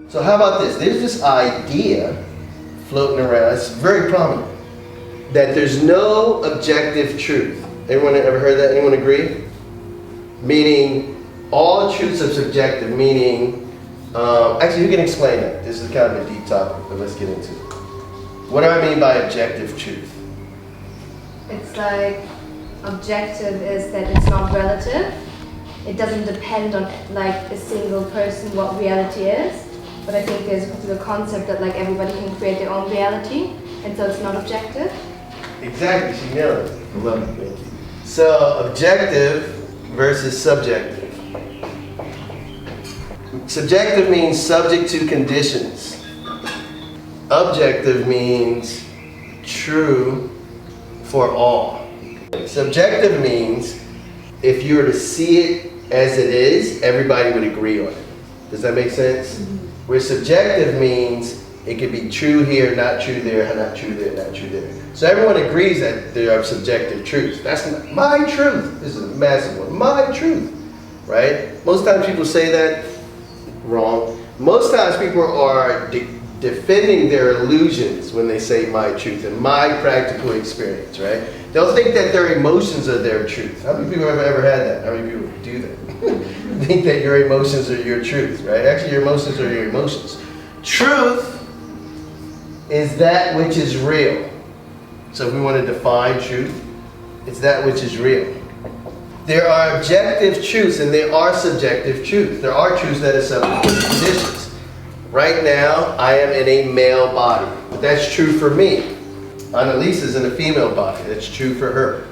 So how about this? There's this idea floating around, it's very prominent, that there's no objective truth. Everyone ever heard that? Anyone agree? Meaning, all truths are subjective, meaning, actually you can explain that. This is kind of a deep topic, but let's get into it. What do I mean by objective truth? It's like, objective is that it's not relative. It doesn't depend on like a single person what reality is. But I think there's a particular concept that like everybody can create their own reality, and so it's not objective. Exactly, she nailed it. I love it, thank you. So, objective versus subjective. Subjective means subject to conditions. Objective means true for all. Subjective means if you were to see it as it is, everybody would agree on it. Does that make sense? Mm-hmm. Where subjective means it could be true here, not true there, not true there, not true there. So everyone agrees that there are subjective truths. That's not my truth. This is a massive one. My truth, right? Most times people say that wrong. Most times people are defending their illusions when they say my truth and my practical experience, right? They'll think that their emotions are their truth. How many people have ever had that? How many people do that? Think that your emotions are your truth, right? Actually, your emotions are your emotions. Truth is that which is real. So if we want to define truth, it's that which is real. There are objective truths and there are subjective truths. There are truths that are subject to conditions. Right now, I am in a male body, but that's true for me. Annalise is in a female body. That's true for her.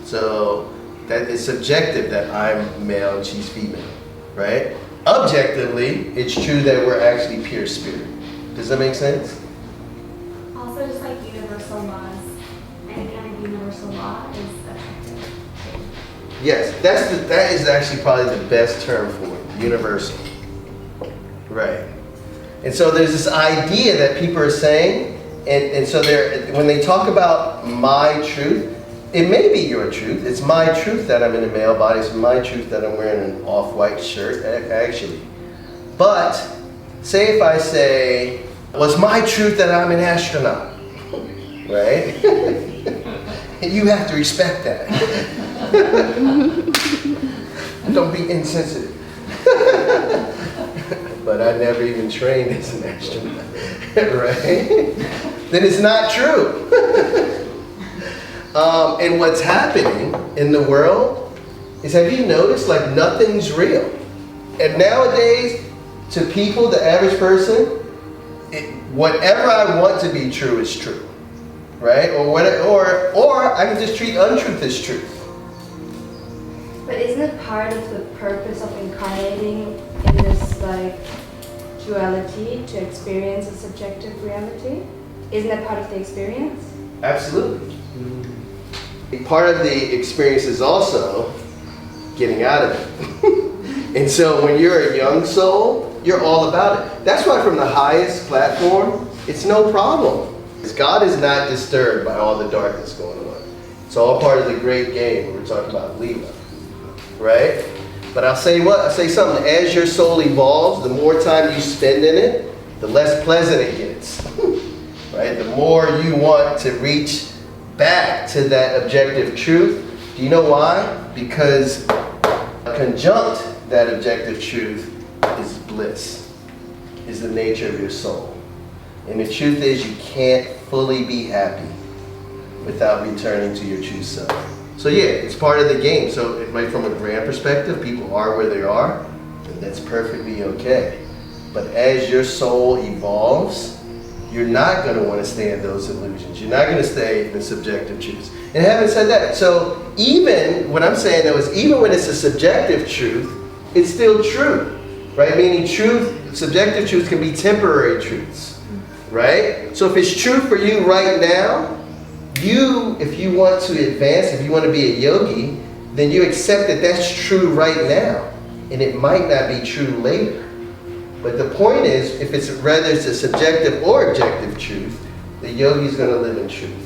So that is subjective that I'm male and she's female, right? Objectively, it's true that we're actually pure spirit. Does that make sense? Also, just like universal laws, any kind of universal law is objective. Yes, that is actually probably the best term for it, universal. Right. And so there's this idea that people are saying, and so when they talk about my truth, it may be your truth. It's my truth that I'm in a male body. It's my truth that I'm wearing an off-white shirt, actually. But say if I say, well, it's my truth that I'm an astronaut, right? You have to respect that. Don't be insensitive. But I never even trained as an astronaut, right? Then it's not true. And what's happening in the world is, have you noticed, like nothing's real? And nowadays, to people, the average person, whatever I want to be true is true, right? Or I can just treat untruth as truth. But isn't it part of the purpose of incarnating in this like duality to experience a subjective reality? Isn't that part of the experience? Absolutely. Part of the experience is also getting out of it. And so when you're a young soul, you're all about it. That's why from the highest platform, it's no problem. God is not disturbed by all the darkness going on. It's all part of the great game. We're talking about Leela, right? But I'll say something. As your soul evolves, the more time you spend in it, the less pleasant it gets, right? The more you want to reach back to that objective truth. Do you know why? Because conjunct that objective truth is bliss, is the nature of your soul. And the truth is, you can't fully be happy without returning to your true self. So yeah, it's part of the game. So from a grand perspective, people are where they are, and that's perfectly okay. But as your soul evolves, you're not going to want to stay in those illusions. You're not going to stay in the subjective truths. And having said that, so even, what I'm saying though is, even when it's a subjective truth, it's still true, right? Meaning subjective truths can be temporary truths, right? So if it's true for you right now, if you want to advance, if you want to be a yogi, then you accept that that's true right now. And it might not be true later. But the point is, whether it's a subjective or objective truth, the yogi's going to live in truth.